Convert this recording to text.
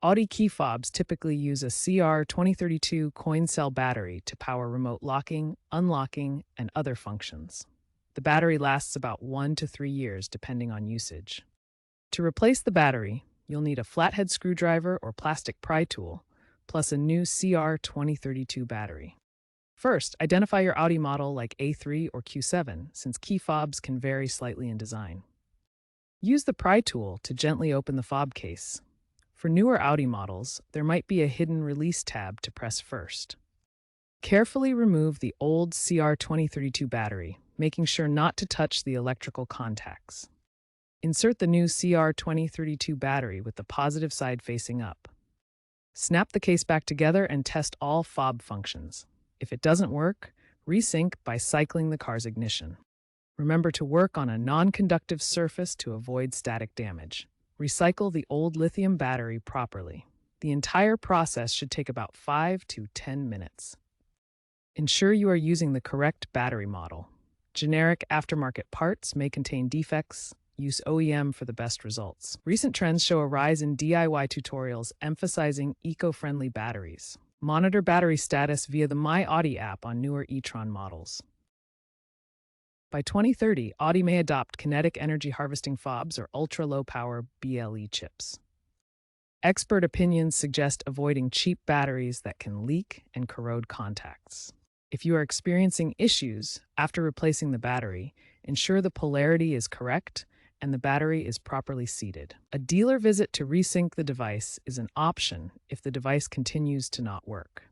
Audi key fobs typically use a CR2032 coin cell battery to power remote locking, unlocking, and other functions. The battery lasts about 1 to 3 years depending on usage. To replace the battery, you'll need a flathead screwdriver or plastic pry tool, plus a new CR2032 battery. First, identify your Audi model like A3 or Q7, since key fobs can vary slightly in design. Use the pry tool to gently open the fob case. For newer Audi models, there might be a hidden release tab to press first. Carefully remove the old CR2032 battery, making sure not to touch the electrical contacts. Insert the new CR2032 battery with the positive side facing up. Snap the case back together and test all fob functions. If it doesn't work, resync by cycling the car's ignition. Remember to work on a non-conductive surface to avoid static damage. Recycle the old lithium battery properly. The entire process should take about 5 to 10 minutes. Ensure you are using the correct battery model. Generic aftermarket parts may contain defects. Use OEM for the best results. Recent trends show a rise in DIY tutorials emphasizing eco-friendly batteries. Monitor battery status via the My Audi app on newer e-tron models. By 2030, Audi may adopt kinetic energy harvesting fobs or ultra-low-power BLE chips. Expert opinions suggest avoiding cheap batteries that can leak and corrode contacts. If you are experiencing issues after replacing the battery, ensure the polarity is correct and the battery is properly seated. A dealer visit to resync the device is an option if the device continues to not work.